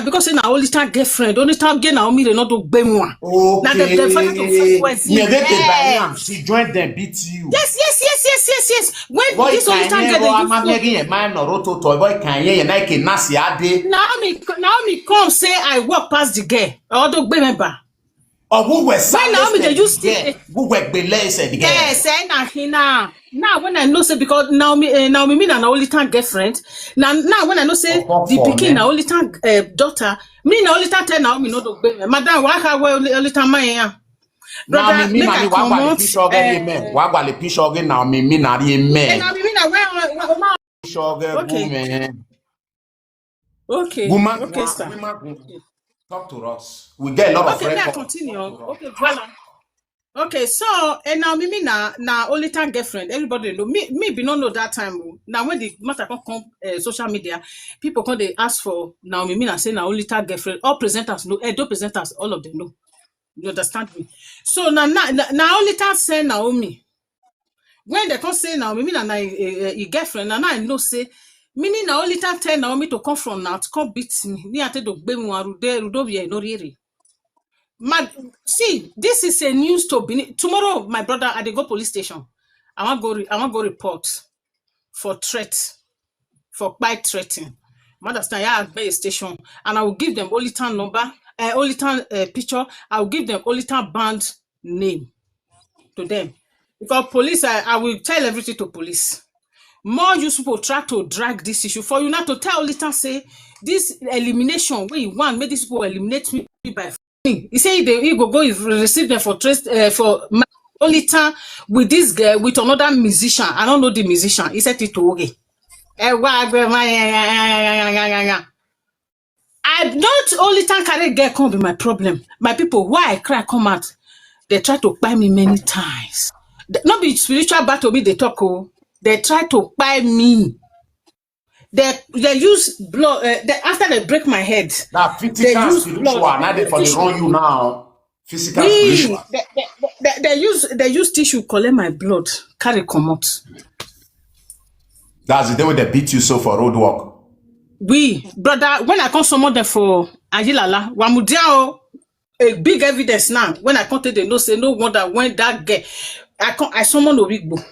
Olita because say na Olita girlfriend. Olita get Naomi they not do bemwa. Now Okay. the father to first Yeah, they she joined them, beat you. Yes. When Boy, this Olita can get you I'm the making a man or roto toy boy can you like a nasi ade? Naomi come say I walk past the girl. I don't remember. Or who were When Naomi they used to who were below said the girl. yes, now when I know say because Naomi me na Olita girlfriend. Now when I know say the pikin na Olita daughter, me na Olita tell Naomi no do gbeme. Madam, why have Olita my Now me mani wagwa le pisho ge me. Wagwa le pisho ge now me na ri me. Naomi me na where Pisho ge woman. Okay. Woman, Okay, sir. woman, talk to us. We get a lot of Okay, friends. may I continue? Okay, voilà. Okay, so and now me na Olita girlfriend. Everybody know me be not know that time. Now when the matter come social media, people come they ask for now me na say na Olita girlfriend. All presenters know, do presenters, all of them know. You understand me? So now Olita say Naomi. When they come say Naomi, me na girlfriend, now I know say meaning na Olita tell Naomi to come from now to come beat me. Ni ate do gbe mu rudo be no really. See, this is a news to be tomorrow. My brother, I dey go police station. I want go report for threat, for by threatening. Understand? Yeah, at a station, and I will give them Olita number, Olita picture. I will give them Olita band name to them because police. I will tell everything to police. More useful try to drag this issue for you not to tell Olita say this elimination where you want make these people eliminate me by. He say he go receive them for trust for Olita with this girl with another musician. I don't know the musician. He said it to okay. I don't Olita carry girl come be my problem. My people, why I cry come out? They try to buy me many times. Not be spiritual battle me they talk. They try to buy me. They use blood after they break my head. Now physical spiritual, now they for the run you now. Physical spiritual. They use tissue collect my blood, carry come out. That's the day when they beat you so for road work. Brother, when I come summon them for Ayilala, Wamudiao, a big evidence now. When I come to the no say no wonder when that girl I summon Owigbo.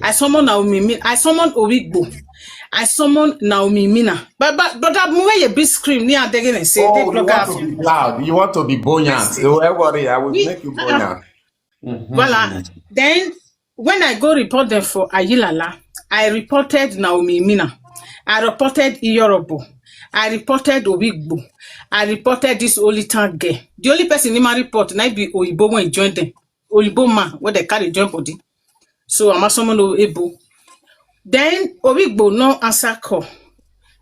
I summon Naomi. I summon Owigbo. I summon Naomi Mina. But brother, when you big scream near again and say you want to be loud. You want to be buoyant. Don't worry, I will make you buoyant. Voilà. Then when I go report them for Ayilala, I reported Naomi Mina. I reported Iyorobo. I reported Owigbo. I reported this Olita girl. The only person in my report might be Oyibo when he joined them. Oyibo man where they carry joint body. So I'm a summon Ebo. Then Owigbo no answer call.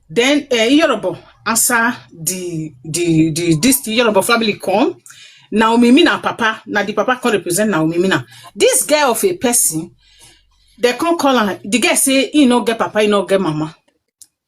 Then Iyorobo answer this Iyorobo family come. Naomi Mina papa. Now the papa can represent Naomi Mina. This girl of a person, they can't call her. The girl say he no get papa, he no get mama.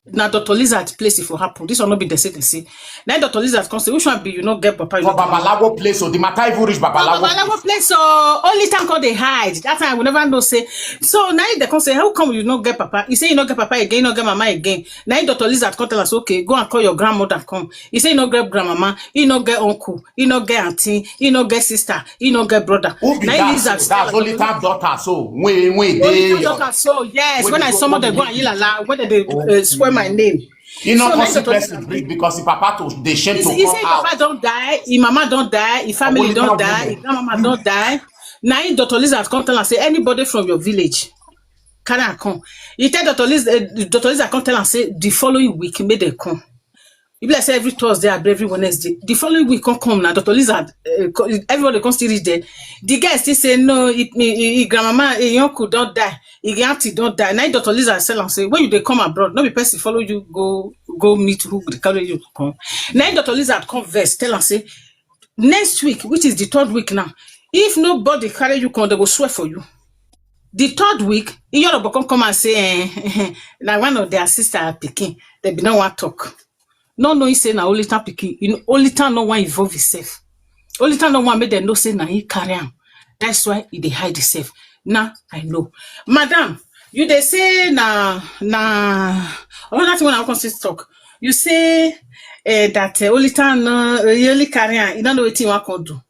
Now Dr. Lizard place if it happen. This will not be the same. Now Dr. Lizard come say which one be you not get papa? For Babalawo place, so the matter even reach Babalawo place, so only time call they hide. That time I will never know say. So now they come say how come you not get papa? He say you not get papa again, you not get mama again. Now Dr. Lizard come tell us okay, go and call your grandmother come. He say you not get grandmama, you not get uncle, you not get auntie, you not get sister, you not get brother. Now that's only time daughter. So when they daughter. So yes, when I summon them go and Yilala, when they swear my name. You know, so person because the papa to the shame to come out. He say papa don't die, his mama don't die, his family don't die, his grandmama don't die. Now Dr. Lizard come tell and say anybody from your village can come. He tell Dr. Lizard come tell and say the following week may they come. If let's say every Thursday or every Wednesday, the following week come now. Dr. Lizard, everybody can still reach there. The guy still say no, grandmama, uncle don't die, auntie don't die. Now Dr. Lizard sell and say when they come abroad, no be person follow you go meet who will carry you to come. Now Dr. Lizard come verse tell and say next week, which is the third week now, if nobody carry you come, they will swear for you. The third week, Iyorobo come and say now one of their sister picking, they be no one talk. No, he say na Olita pikin. You know, Olita no one involve himself. Olita no one make them know say na he carry am. That's why he dey hide himself. Now I know, madam. You they say na another thing when I come to talk. You say that Olita no really carry on. You don't know what you want to do.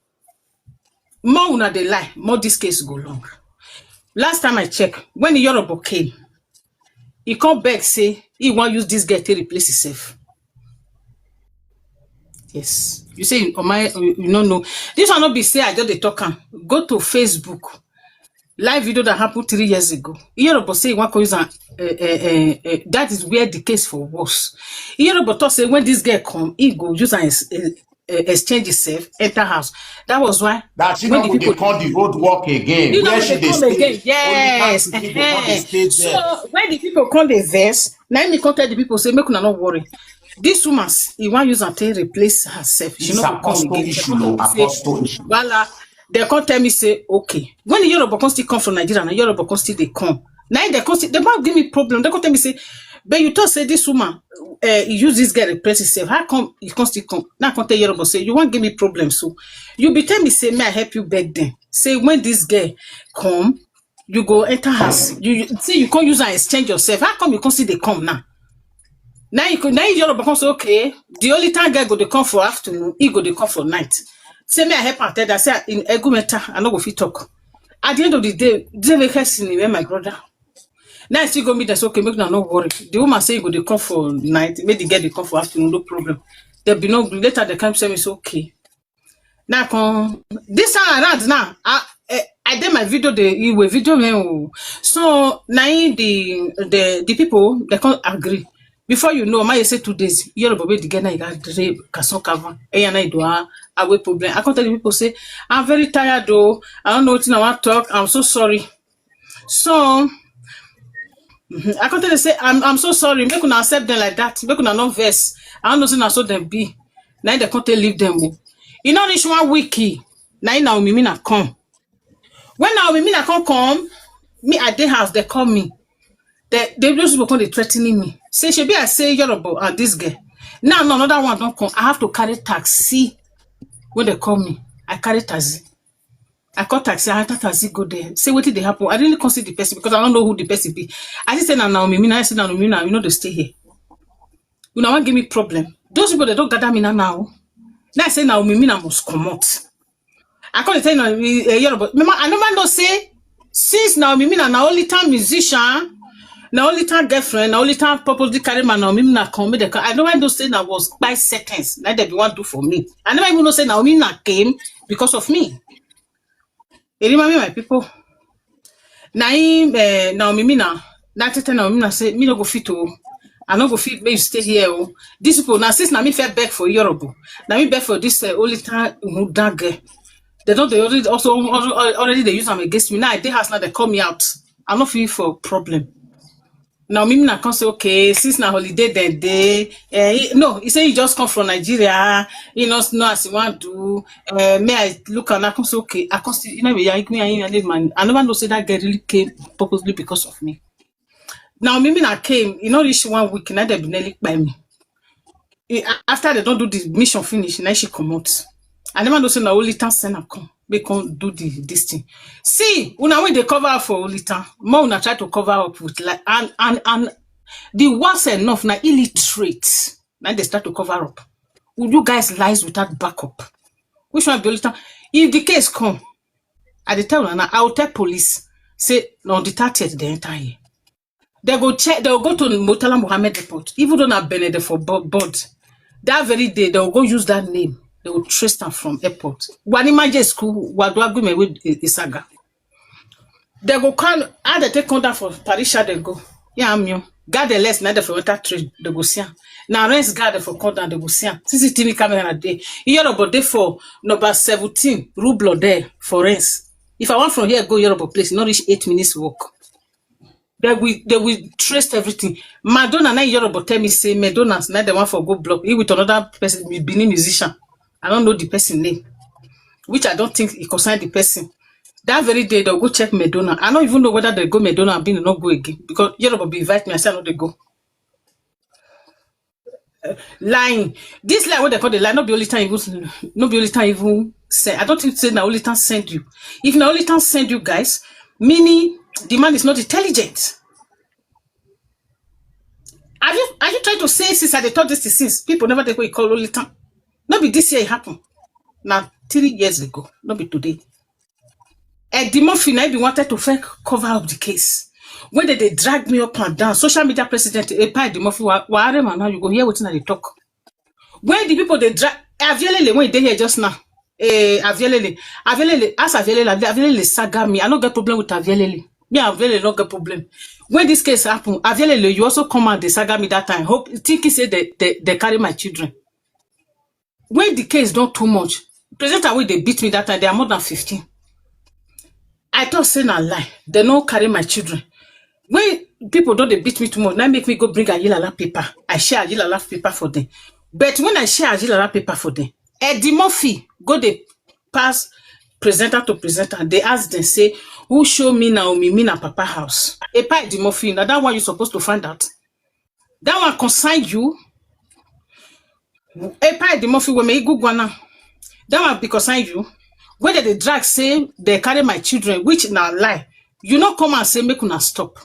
More una dey lie, more this case go long. Last time I check, when the Yoruba came, he come back say he want use this girl to replace himself. Yes. You say you don't know. This one not be say I just dey talk am. Go to Facebook. Live video that happened 3 years ago. Yoruba say he want to use that is where the case for worse. Yoruba talk say when this girl come, he go use and exchange himself, enter house. That was why that she don't go call the road work again. You where know she they come again. Yes. So when the people come the verse, now me come tell the people say make una not worry. This woman, he want use and replace herself. She not come again. Voila. They can't tell me say okay. When the Yoruba can still come from Nigeria, and Yoruba can still they come. Now they can still, they might give me problem. They can't tell me say, but you thought say this woman use this guy replace himself. How come you can still come? Now I can tell Yoruba say you won't give me problem. So you be tell me say may I help you back then? Say when this guy come, you go enter house. You say you can't use and exchange yourself. How come you can still they come now? Now Yoruba can say okay. The only time guy go they come for afternoon, he go they come for night. Say me I help and tell that say in Egumeta I no go fit talk. At the end of the day, they make my brother. Now I still go meet us okay, make no worry. The woman say you go they come for night, make the girl they come for afternoon, no problem. There be no later they come say it's okay. Now come this time around now I did my video the video so now the people they can't agree. Before you know, my say 2 days, you're about to get a casson cover, and I do a way problem. I can't tell you people say, I'm very tired though. I don't know what I want to talk. I'm so sorry. So I can't tell you say, I'm so sorry. Make una accept them like that. Make una no verse. I don't know say so them be. Now they can't leave them. You know this 1 week. Now me na come. When now me na come, me at the house they call me. They just become threatening me. Say she be I say Yoruba and this girl. Now another one don't come. I have to carry taxi when they call me. I carry taxi. I call taxi. I have taxi go there. Say what did they happen? I didn't consider the person because I don't know who the person be. I just say now me. I say now me now. You know they stay here. You know want give me problem. Those people they don't gather me now. Now I say now me now must come out. I can't tell you Yoruba. I never know say since now me now only time musician. Now only time girlfriend, now only time purposely carry my now me na come me. I don't even know say that was 5 seconds. Now they be want do for me. I never even know say now me na came because of me. You remember me, my people. Now now me na. Now now me na say me no go fit to. I no go fit make you stay here. Oh. These people now since now me fair back for Europe. Now me back for this only time that girl. They don't they already they use them against me. Now they has now they call me out. I no feel for problem. Now, me na come say okay, since na holiday that day, no, he say he just come from Nigeria, you know as he want to, may I look and I come say okay, I come still, you know, I never know say that girl really came purposely because of me. Now, me na came, you know, reach 1 week, now they be nearly by me. After they don't do the mission finish, now she come out. I never know say na Olita send her come. We can't do this thing. See, when they cover up for Olita, more una try to cover up with like and the worst enough now illiterate. Now they start to cover up. Would you guys lies without backup? Which one be Olita? If the case come, at the time now I will tell police say no the 30th they enter here. They go check. They will go to Murtala Mohammed Airport, even though not Benedict for board. That very day they will go use that name. They will trace them from airport. Wanimaje school, Wadwagume with Isaga. They go come, and they take contact for Parisha, they go. Yeah, I'm you. Guard the less, neither for water trade, they go see. Now, rents guard for contact, they go see. CCTV camera a day. Yoruba day for number 17, ruble there for rents. If I want from here, go Yoruba place, not reach 8 minutes walk. They will trace everything. Madonna, now Yoruba tell me, say, Madonna's not the one for go block. He with another person, Benin musician. I don't know the person name, which I don't think it concerned the person. That very day, they'll go check Madonna. I don't even know whether they go Madonna and Benin not go again. Because Yoruba be invite me, I say, no, they go. Lying. This lie, what they call the lie, not be only time even send. I don't think say now only time send you. If now only time send you guys, meaning the man is not intelligent. Are you trying to say since I thought this since people never take what you call Olita? Not be this year it happened. Now 3 years ago, not be today. And the muffin I be wanted to cover up the case. When they drag me up and down, social media president, a pie the muffin, now you go hear what they talk. When the people they drag Avielele when they here just now. Avielele, ask Avielele saga me. I don't get problem with Avielele. Me Avielele don't get problem. When this case happen, Avielele, you also come and they saga me that time. Hope thinking say they carry my children. When the case don't too much, presenter way they beat me that time, they are more than 15. I thought saying a lie. They don't carry my children. When people don't they beat me too much, now make me go bring a Ayilala paper. I share Ayilala paper for them. But when I share Ayilala paper for them, Eddie Murphy go they pass presenter to presenter. They ask them, say, who show me Naomi, me na Papa house? Epa Eddie Murphy, now that one you supposed to find out. That one consign you. Epa Eddie Murphy, when me go now. That one be consign you. Whether the drag say they carry my children, which na lie. You not come and say make una stop.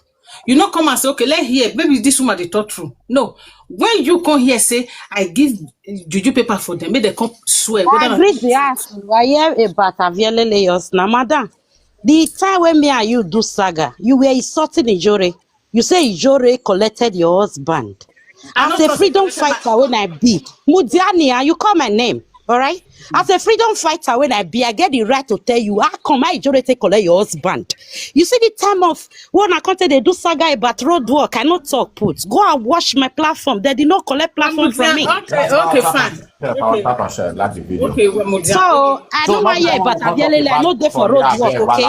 You not come and say, okay, let hear, maybe this woman they talk true. No. When you come here say, I give juju paper for them, make they come swear. I agree to ask. I hear about Avielele now, madam. The time when me and you do saga, you were insulting Ijore. You say Ijore collected your husband. As a freedom fighter when I be, Mudiania, you call my name. All right. As a freedom fighter, when I be, I get the right to tell you, how come I take collect your husband? You see the time of when I content they do saga about road work, I not talk put. Go and watch my platform. They did not collect platform from me. Okay, fine. Okay, so I don't want to hear about Abielele. I know they for road work, okay?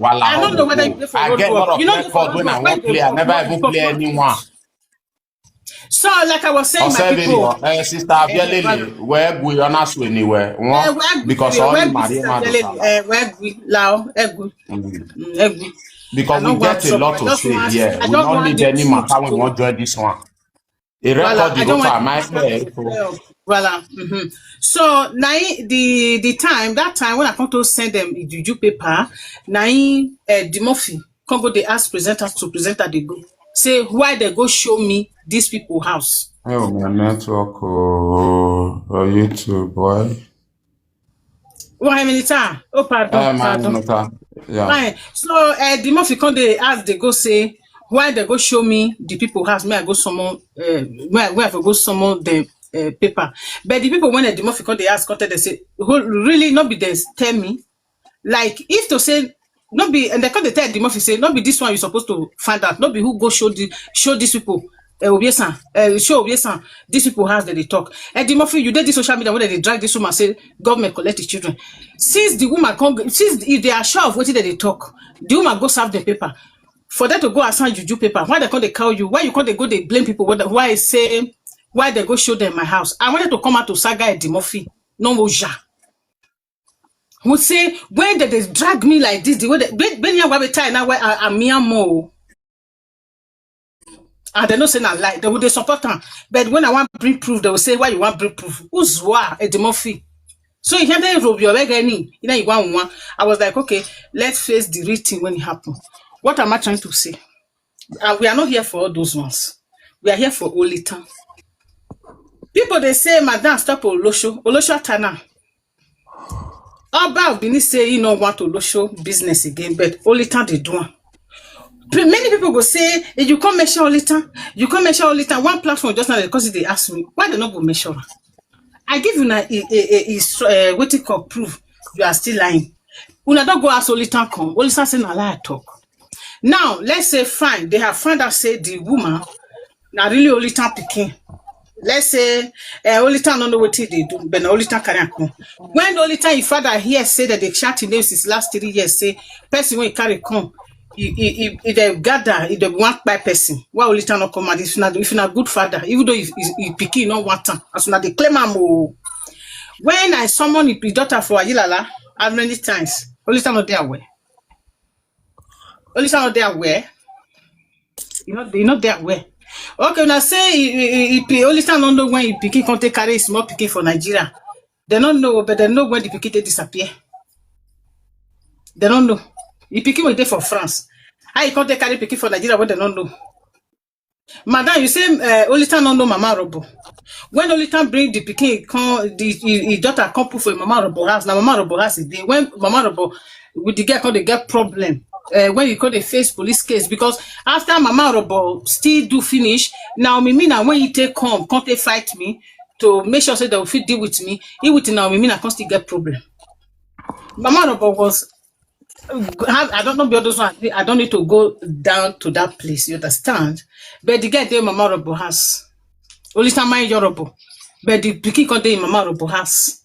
I don't know whether you play for road work. You know when I won't play, I never even play anyone. So, like I was saying, my people, sister Abielele, where we are not anywhere, because all because we get a lot to say here. We don't need any matter when we want to join this one. A record you go to my So now that time when I come to send them the juju paper, now the Murphy come go they ask presenters to present they go. Say why they go show me these people house. Oh, my network YouTube boy. Why minute? Oh, pardon. Yeah. Fine. So the Murphy come they ask they go say why they go show me the people house. May I go summon where I go summon the paper. But the people when the Murphy come they ask content they say really not be they tell me like if to say. Not be and they come they tell the Murphy say not be this one you're supposed to find out. Not be who go show these people show Obiesan these people has that they talk. And the Murphy you did this social media when they drag this woman say government collect the children. Since the woman come since if they are sure of what they talk, the woman go serve the paper. For them to go assign juju paper, why they come they call you? Why you come they go they blame people? Why say why they go show them my house? I wanted to come out to saga at the Murphy. No more ja. Would say when they drag me like this, the way they tie now where I'm mere more. And they don't say not lie, they would support them. But when I want to bring proof, they will say why you want bring proof. Who's what at the Murphy? So you can't rob your leg any. You know you want one. I was like, okay, let's face the real thing when it happened. What am I trying to say? We are not here for all those ones. We are here for Olita. People they say, Madam, stop Olosho Tana. Oba of Benin say you don't want to show business again, but Olita they do. Many people go say, hey, you can't measure Olita. You can't measure Olita. One platform just now because they ask me, why they not go measure? I give you what you call proof. You are still lying. Una don't go ask Olita come. Olita say na lie talk. Now let's say fine. They have found out say the woman na really Olita picking. Let's say Olita don't know what they do, but Olita carry come. When Olita his father here say that they chat in names his last 3 years, say person when he carry come, if they gather, if they want by person, why Olita not come? If not good father, even though if picky not want time, as soon as they claim am. When I summon his daughter for Ayilala, how many times Olita not there where? Olita not there where? You not there where? Okay, now say if Olita don't know when he picky can't take carry small picky for Nigeria. They don't know, but they know when the picky disappear. They don't know. He picky will there for France. How you can't take carry picky for Nigeria when they don't know? Madam, you say Olita no know Mama Robo. When Olita bring the pikin, the daughter come put for Mama Robo house. Now Mama Robo house is there. When Mama Robo with the girl, they get problem. When you call the face police case, because after Mama Robo still do finish, now Mimina when you take come they fight me to make sure say they will fit deal with me. He with now Mimina can't still get problem. Mama Robo was. I don't know the others one. I don't need to go down to that place. You understand? But the guy there, Mama Robo has. Only time my Yoruba. But the pikin con dey in Mama Robo house.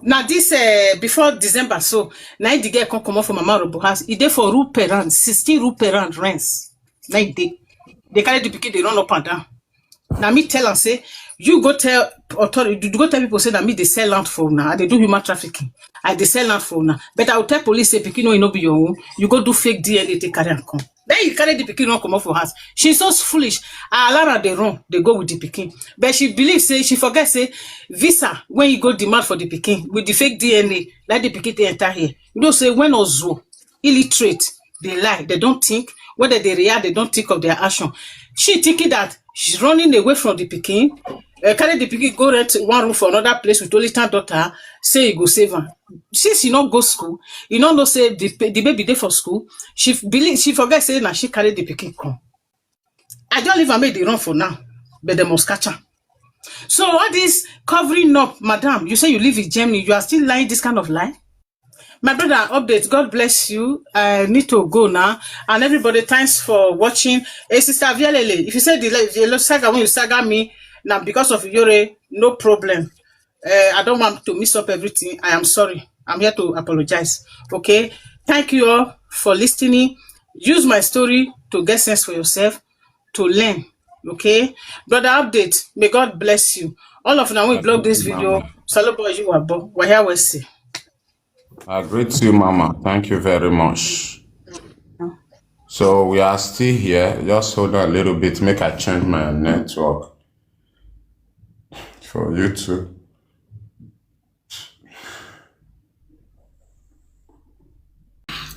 Now this before December, so now the girl come out from Mama Robo house. He dey for rule per rent, 16 rule per rent rents. Now they carry the pikin, they run up and down. Now me tell and say, you go tell authority, you go tell people say that me they sell land for now. They do human trafficking. They sell land for now. But I will tell police say pikin no be your own. You go do fake DNA, they carry and come. Then you carry the pikin, not come off for house. She's so foolish. Alara they run, they go with the pikin. But she believes, say, she forgets, say, visa, when you go demand for the pikin, with the fake DNA, let the pikin they enter here. You know, say, when Ozo, illiterate, they lie, they don't think, whether they react, they don't think of their action. She thinking that she's running away from the pikin, carry the pikin, go rent one room for another place with Olita daughter, say you go save her. Since you not go school, you don't know say the baby there for school. She forget say now she carry the pikin come. I don't leave her make the run for now, but they must catch her. So all this covering up, madam, you say you live in Germany, you are still lying this kind of lie? My brother, update. God bless you. I need to go now. And everybody, thanks for watching. Hey, Sister Vialele, if you say the saga when you saga me, now because of Yore, no problem. I don't want to mess up everything. I am sorry. I'm here to apologize. Okay? Thank you all for listening. Use my story to get sense for yourself, to learn. Okay? Brother, update. May God bless you. All of them, when we blog this video, Salobo, you are born. We're here, we see. I greet you, Mama. Thank you very much. So we are still here. Just hold on a little bit. Make I change my network for YouTube.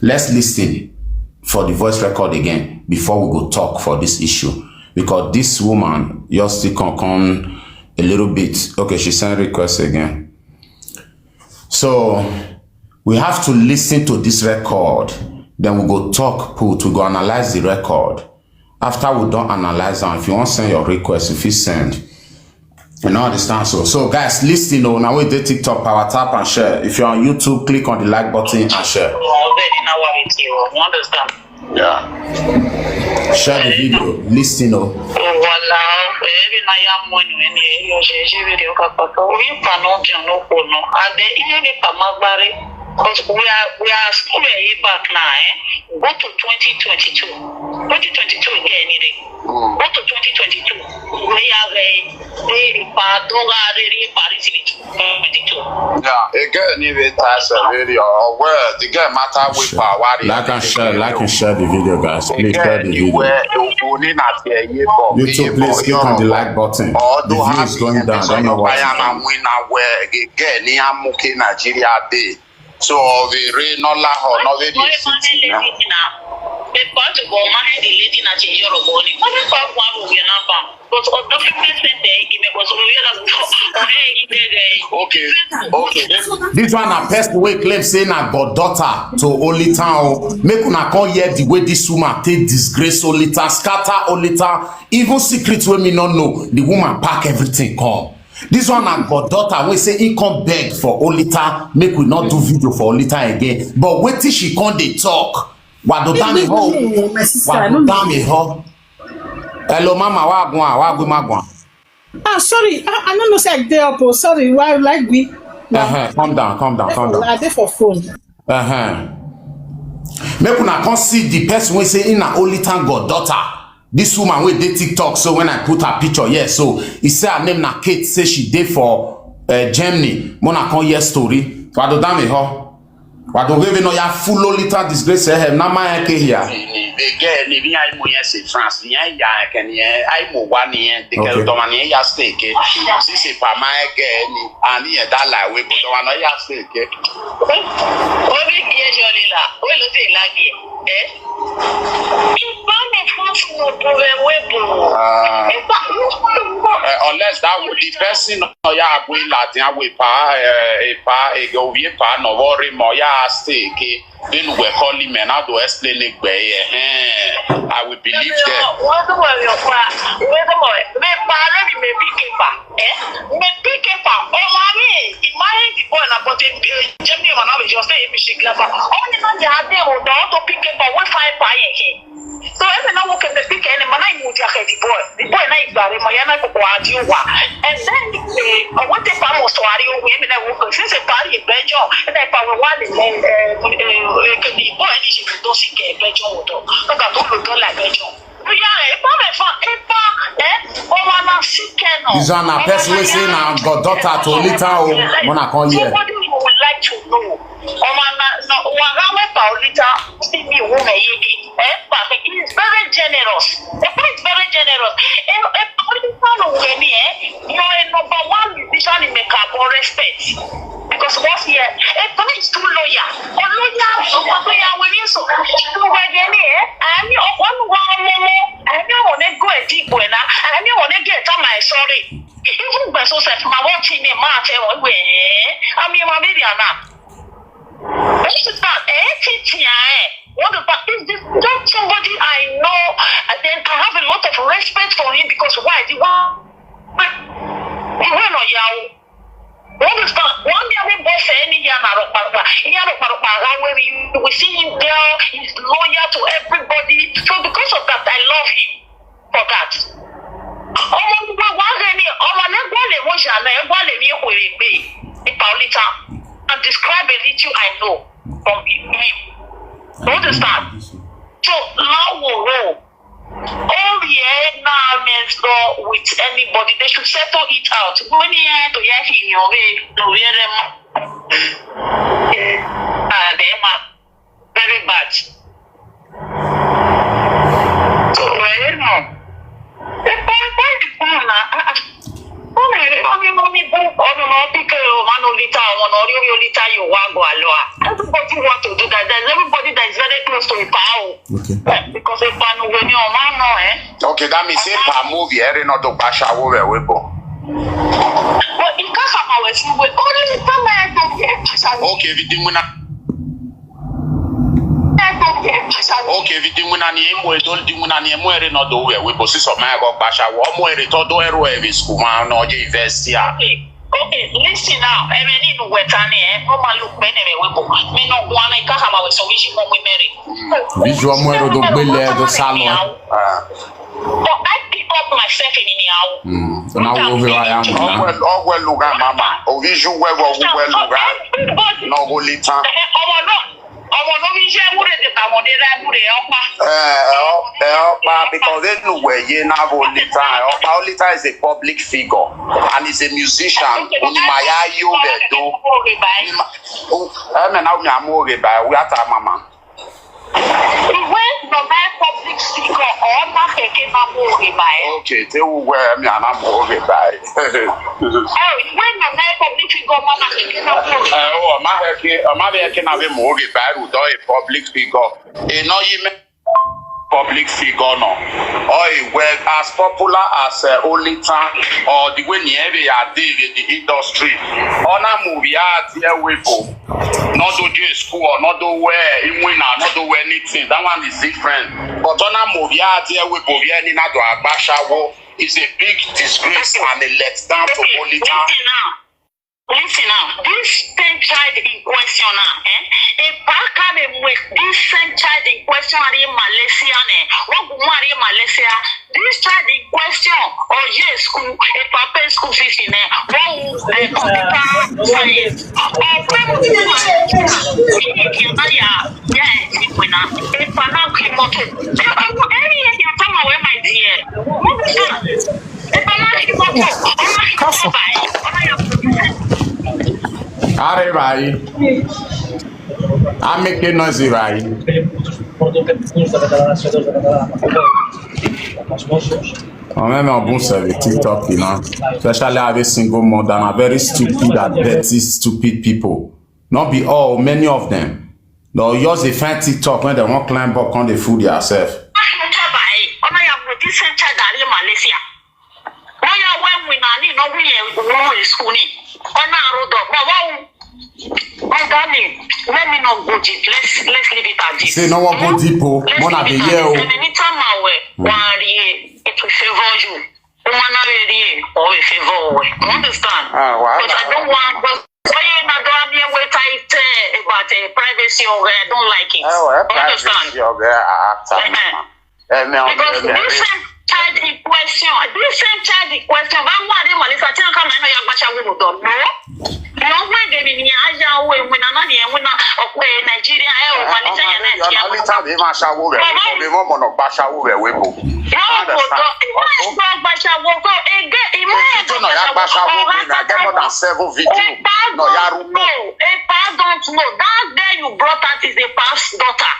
Let's listen for the voice record again before we go talk for this issue, because this woman just still come a little bit. Okay, she sent request again. So we have to listen to this record, then we go talk, we go analyze the record. After we don't analyze them, if you want to send your request, if you send, you know, understand. So guys, listen. Now we do TikTok, power tap and share. If you're on YouTube, click on the like button and share. Yeah. Share the video. Listen. Because we are school back now, Go to 2022. 2022 again, go to 2022. We have a yeah, again, even that's a video. Where the game matter with power. Like and share the video, guys. Please share the video. YouTube, please click on the like button. The view is going down. I don't know why. So we read no la ho no we city now. The part of my the lady na change your body. What the fuck one we na bam. But document there okay. This one a person wey claim say na god daughter to Olita. Make una come hear the way this woman take disgrace Olita, scatter Olita, even secrets wey me not know. The woman pack everything come. This one and god daughter we say he come beg for Olita, make we not do video for Olita again. But wait till she come dey talk. What do me ho? What do me ho? Hello mama, wa go magwa. Ah sorry, I don't know say I dey up. Sorry, why like me? Calm down. I dey for phone. Make una come see the person we say in na Olita god daughter. This woman wey dey TikTok, so when I put her picture here, so he say her name na Kate, say she dey for Germany. Mona come hear story. Wado dame ho. Wado we no ya full Olita disgrace her na my ke here. The girl ni bi ai mo yen se France ni ai ya ken yen ai mo wa ni yen de girl to man yen ya stake. Si c'est pas my girl ni ani yen da la we but wa no ya stake. O bi ki e joli la. O lo se la ki. Unless that would the person ya we Latin we pa no worry more ya stay then we call him and how to explain it I will believe that. So every now we can pick any man I move the boy na igbare mo yana ko adi wa and then what the farm was worry women that work since a party bejo and I power one the boy any she do see ke bejo to ka to like bejo This one a person we say now got daughter to Olita o mona call here. Somebody who would like to know. Olita see me woman he is very generous. The boy is very generous. You are number one musician in makeup or respect. Because what's here? A police is too lawyer. A lawyer when you so I'm your one I don't want to go a deep winner. I don't want to get on my sorry. Even by so set my watching a match away. I mean, my baby are not. This is not what about this? Just somebody I know, and then I have a lot of respect for him because why? The one, what is that? One day we both say any year where we see him there, he's loyal to everybody. So because of that, I love him for that. And describe a little I know from him. You understand? So now all now means go with anybody. They should settle it out. When you to in your way, very bad. So everybody want to do that. There's everybody that is very close to a power. Okay. Because if I know when you're man, okay, that means if I move here, not to Ashawowo. But in case of our we only come okay, everything when okay, everything when I don't do when I am wearing not the way we possess of my Ashawowo, more it all do every school, no, university. Okay, listen now. I mean, in Wetani, look we no one I can't have our solution when we marry. Visual Muero do Bele salon. But I pick up myself in the house. So now over I am. Well, look at Mama. Oh, visual well, look at. No, Olita. Because they know where you now Olita is a public figure and he's a musician. Mama. Public figure or okay, they will wear me and I'm over by. My can have a more by a public figure. Public figure no or well as popular as Olita or the way near the industry on a movie here we go not do school or not do where in winner not do anything that one is different but on a movie here we go here in Ashawowo is a big disgrace and a letdown to Olita. Listen now, this same child in question a back with this same child in question in Malaysia, Malaysia, this child in question, or yes, school, a papa school fees in there, computer science, Are right. I make it noisy right. Même un bon service TikTok, you know, especially every single mother and very stupid and petty stupid people. Not be all, many of them. They'll use a fan TikTok when they won't climb up on the food yourself. same child that in Malaysia. When we are no we school on our road. My darling, let me not go deep. Let's leave it at this. Say no one go deep, Mona be here. And anytime I wear, it will favor you. Or it favor. You understand? But I don't want. Why you not doing me with tight about privacy or I don't like it. Understand? Because this child in question, I'm not in Malaysia. I can't know your bacha will do. No way they mean Aja when Anani and when Nigeria or Malaysia and Nigeria. They must have over. The moment of Basha over. That day you brought out is a past daughter.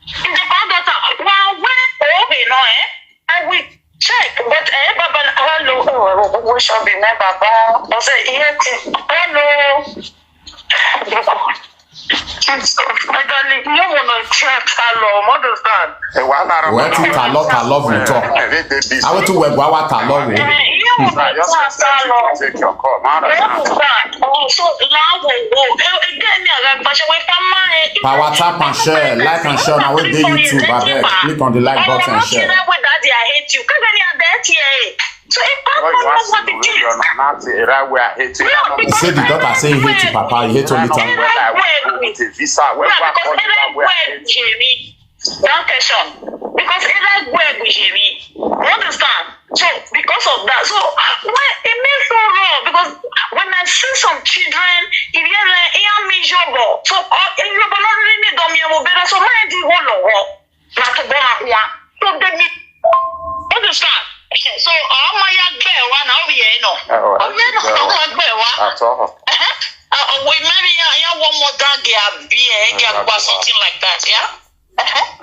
Is a past daughter. Well, you know, I will check, but hello, we shall be my Baba. I say, hello. My darling, you want to check hello, understand? Where to love you talk. I want to wear what I love you. Take your call, man. Power tap and share, like and share. Now we do YouTube, click on the like button and share. I hate you. So say the daughter say he hate you, Papa. He hate Olita. Because it like where we hear me. Understand? So because of that, so it makes so wrong because when I see some children, if you're like miserable, so if you're not really dumb, so why do you want to walk? Not to go out. So they need understand. So all my young girl one over here, no. We maybe one more dog something like that, yeah.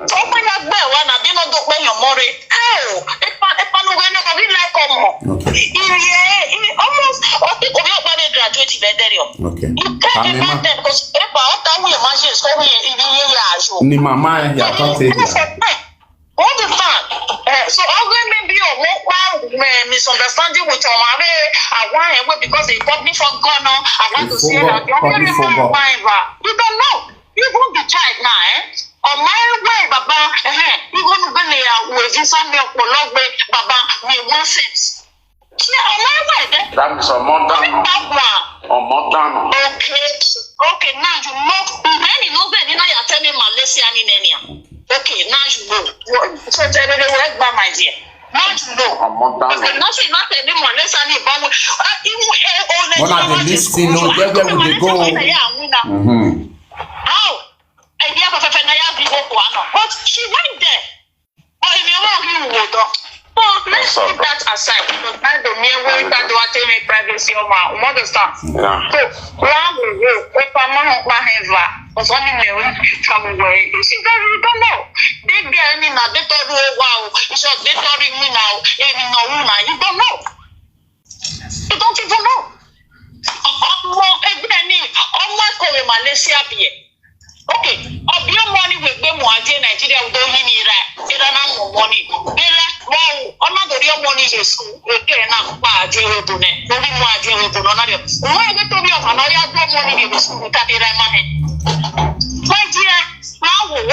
So my young girl one I did not do when you're more. Oh, if I like almost graduated okay. You can't imagine because ni mama ya can't take it. All the time. So I'm going to be a misunderstanding with your mother. I want because they got me from Ghana. I want to say that you don't know. You won't be child now, On my way, Baba, you're going to be there with some milk or log way, Baba, me 1 cent. On my way, that is a Montana. Okay, now you know. Many know that you're telling Malaysia in Enia. Okay, now you know. So tell me the word by my dear. Now you know. Because nothing anymore. Let's say about what are the listing? No, where will they go? How? And you have a but she went there. Oh, if you want you so let's keep that aside. Because I don't mean we can do a privacy of my mother stuff. So one will go. If I'm not because only me will travel away. You see that you don't know. They get me now. They told you wow. It's just they told me now. Even no woman, you don't know. You don't even know. Almost call Malaysia here. Okay, of your money will be more than Nigeria will do in Iraq. It don't money. Well, another your money is school. Again, now, only more deal with another. Why they told me of another money in the school that they money? My dear, now we'll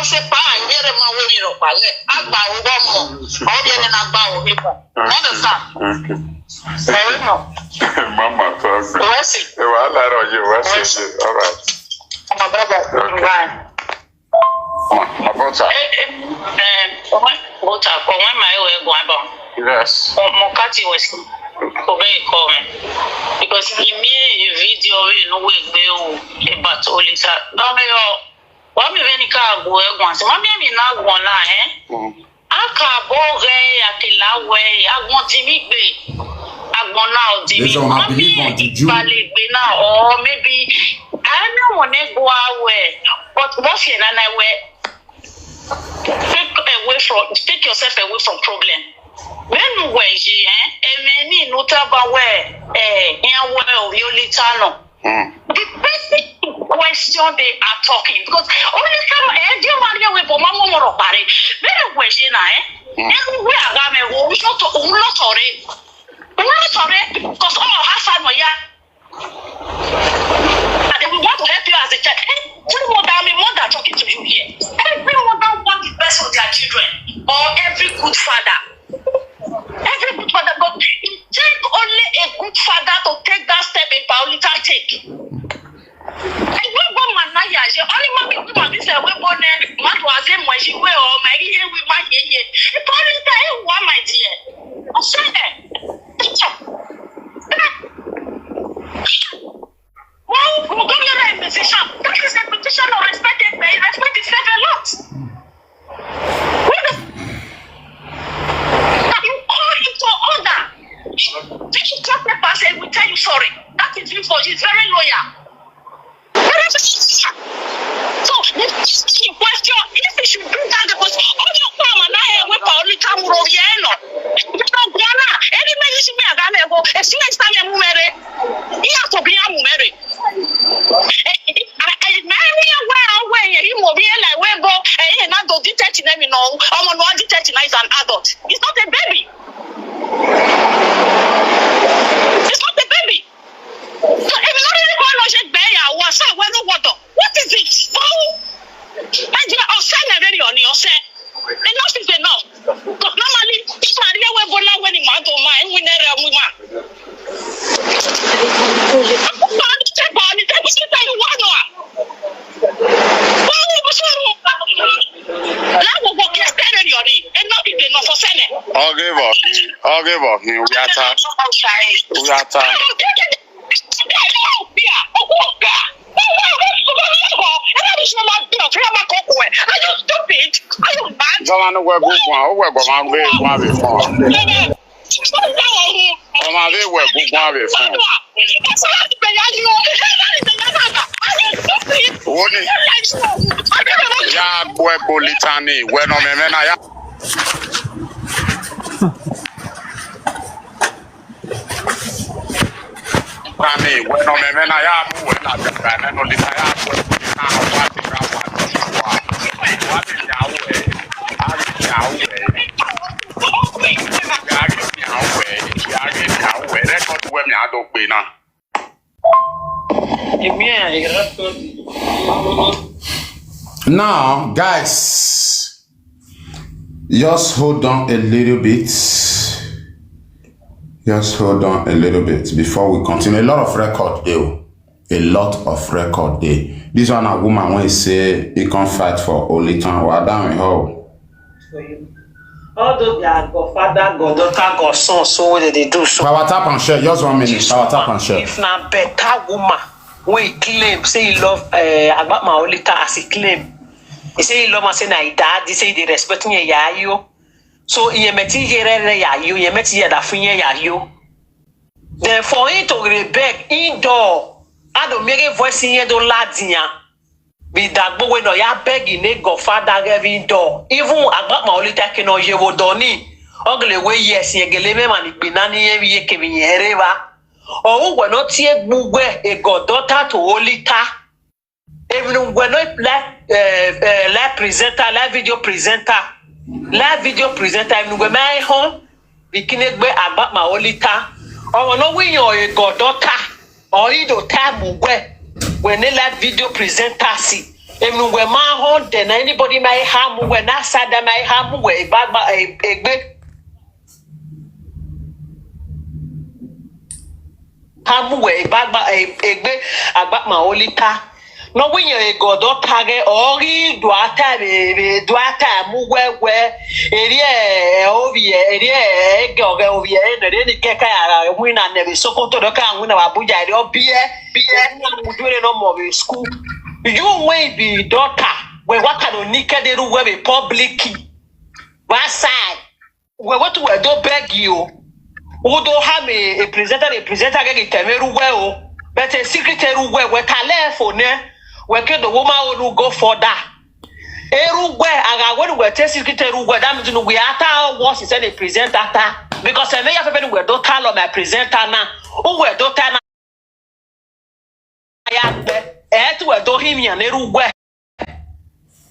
say, fine, get a man with you. I'll buy one more. All the other now, people. Understand? Mama, all right. My brother, right. Yes. Mokati was comment because he made a video in about Olita. What me when he can't go once? Mammy, me now one line, I can't go there. I want to meet me. I want now now, or maybe I don't want to go away, but what's your and I wear? Take yourself away from problem. When we many notable where Olita. The basic question they are talking because only time I do money away for Mama Morobari. Very question, Everywhere I go, we not sorry. Because all has fun yeah. And we want to help you as a child. Every mother talking to you here. Every mother wants the best for their children. Or every good father. Every good father, but it takes only a good father to take that step a Olita take. And we go manaya, only mommy we want this way born what was him when she way or my here we want here. The Olita is one my dear. I said well, we're going to a position. That is a position of respect. Respect itself a lot. You call him to order. Did you talk that person will tell you sorry? That is him for he's very loyal. So the question if he should do that because all your farm and I have with Olita Muroviano. Any medicine I got go, as soon as I'm married, he has to be a married. I marry a way, he will be like Webo, and not do detect him, you know, I'm not detecting as an adult. It's not a baby. It's not a baby. So if not everyone was a bear, what's up? What is it? And you are saying already on your set. Enough is enough. Because normally, if Maria Webola when he might do mine, we never woman. Now, guys, just hold on a little bit. Just hold on a little bit before we continue. A lot of record there. A lot of record there. This one a woman when he say he can't fight for Olita. Well done with her. Although they are godfather, goddaughter, godson, so what they do so. Power tap and share. Just 1 minute. Power tap and share. If na better woman, when he claim, say he love about my Olita as he claim. He say he love my say na dad. He say they respect me yayo. So he meti here yayo. He meti here da funye yayo. Then for him to beg indoor, I don't make a voice in here do ladinya. Be that boy no ya beg in a godfather every door. Even about my Olita keno je wo doni. Ogle way yes ye geleme mani binani ye kemi yereva. Or we not tie bugwe a goddaughter to Olita. Even when not live presenter, live video presenter, even when my home, we can't be about my Olita. Or no we or a goddaughter, or you do time when they live video presenter see. Even when my home, then anybody may harm when I said that may harm way back by a bit. Hamwe back by a bit about my Olita. No when you're a goddaughter or you do ata move where win and never so to the can win our Abuja or be no more school. You may be daughter where what can you nika de a public key. One side where what we do beg you. Who don't have a presenter again Temeru well, but a secretary where telephone where can the woman who go for that. Everywhere I got when we test secretary where that means we are was is a presenter because I may have been where don't tell my presenter now. Who were don't tell I had to do him and everywhere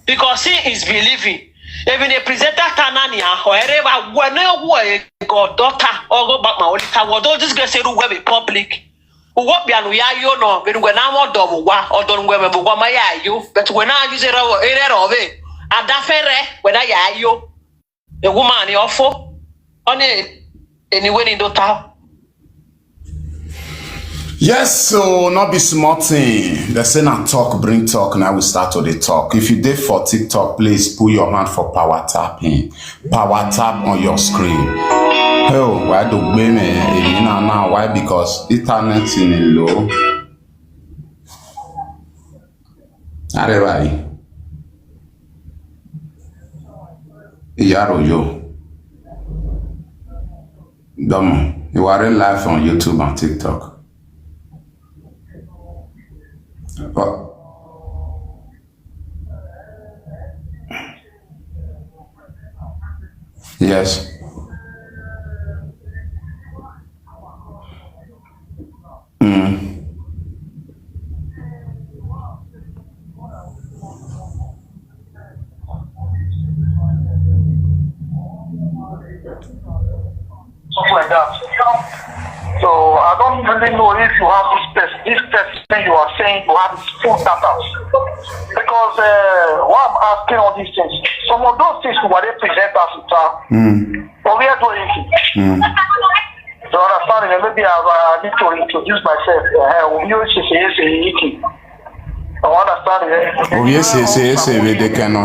because he is believing. Even a presenter Tanania, or whenever got daughter or go back my Olita, what all this guys say will be public. What be an you know, when I'm more double or don't remember what my eye you, but when I use it of it, and that fair when I eye you, the woman you offer on it anyway in the town. Yes, so not be smart thing. They say na talk, bring talk, now we start to the talk. If you did for TikTok, please put your hand for power tapping. Power tap on your screen. Oh, why do we now? Why? Because internet in low. Everybody. Yaro yo. Dumb. You are in live on YouTube and TikTok. Yes. Stuff like that. So I don't really know if you have this thing you are saying you have full data. Because what I'm asking on these things, some of those things were they present as it but we are doing it. So understand it, maybe I need to introduce myself. I understand it. Oh yes, they can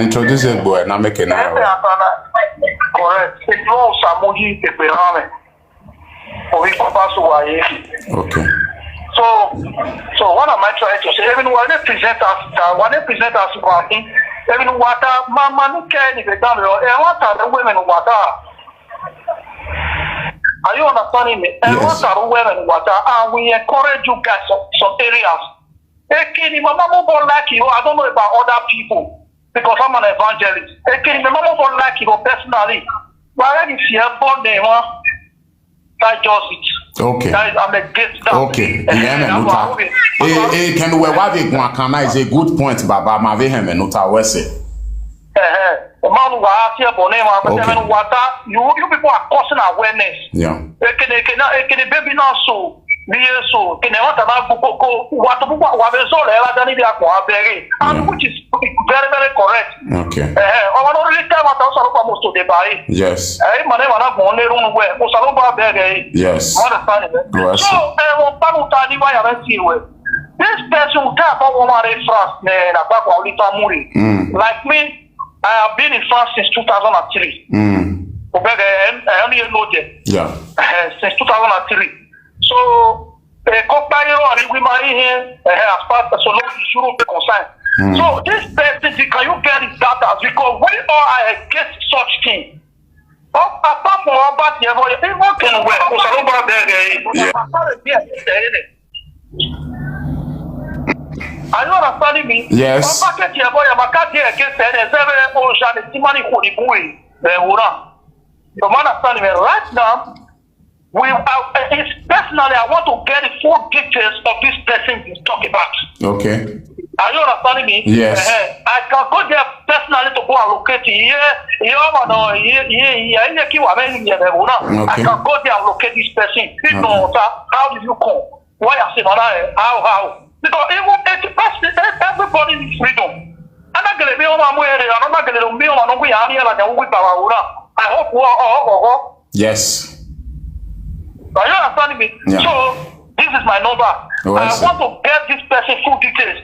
introduce it, boy. Now make it now. Correct. It's no Samuji Peperame. Okay. So what am I trying to say? Even when they present us, even water, mama, no care if they don't know, and what are the women water? Are you understanding me? And what are the women water? And we encourage you guys some areas. Hey, Kenny, my mama won't like you. I don't know about other people because I'm an evangelist. Hey, Kenny, my mama won't like you personally. Why if you have born them, I just it. Okay. I'm against that. Okay. Can we have it? Is a good point, Baba. Mavehem and Nuta Wesse. The man who are here for name, but water, you people are causing awareness. Yeah. Can baby not so. So, can what about and which is very, very correct. Okay. I want to really tell what I was almost to the buy. Yes. Yes. So, this person will tap on France, like me, I have been in France since 2003. I only know that. Yeah. Since 2003. So, we marry him as part of the concern. So, this person, can you get his data? Because we all are against such thing. Apart from about the people can wear, are you understanding me? Yes. Right now, personally, I want to get the full details of this person you talk about. Okay. Are you understanding me? Yes. I can go there personally to go and locate here. I can go there and locate this person. How did you come? Why I say how? Because even everybody needs freedom. I'm not going to be on my way. I'm not going to be on my way. I hope. Yes. Are you understanding me? Yeah. So, this is my number. I want to get this person full details.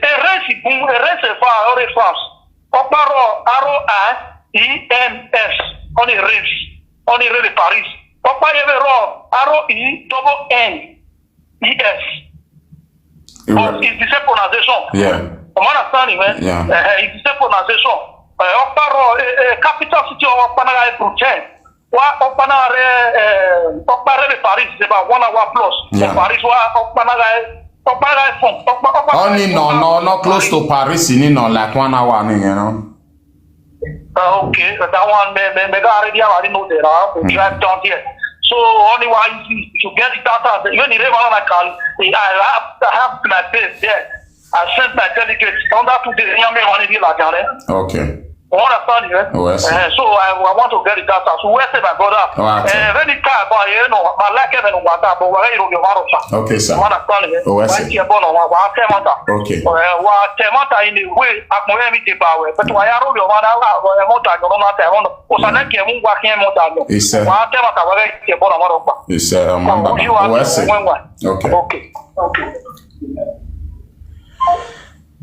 R-O-I-E-M-S. On the range. On the range Paris. R-O-E-N-E-S. It's the same pronunciation. Yeah. I'm understanding, man. Yeah. It's the same pronunciation. Capital city of Panama Bruxelles. Paris is about 1 hour plus. Yeah. Paris Only not close to Paris, like 1 hour, you know. Okay, that one I already know there. Drive down here. So only one to get the data. Even if I have my base there. I sent my delegates on that to the young man. Okay. understand you? So I want to get it out. So where's my brother? Very car about my like even what but where you go. Okay, sir. Understand you? Okay. What Temata in the way at Mohammed Power, but why are you Mota no matter on Osanaki and walking Mota? It's okay.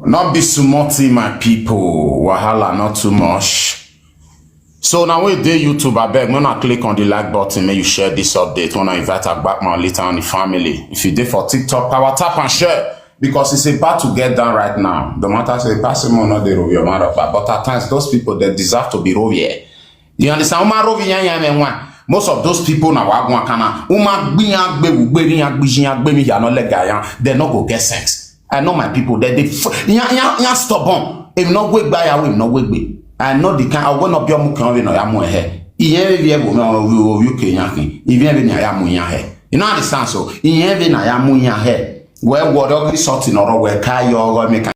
Not be smutty, my people. Wahala, not too much. So now we do YouTube, I beg, when I click on the like button, may you share this update. When I invite back my Olita and the family. If you did for TikTok, power tap and share. Because it's about to get done right now. The matter say, pass more not the Rovia matter. But at times, those people that deserve to be Rovia. You understand? Most of those people now they're not go get sense. I know my people that they stubborn. If not wake by, I will not wake by. I know the kind. I will not be able to come in. I am here. You know understand? So, I am here. Where what sorting or where car you make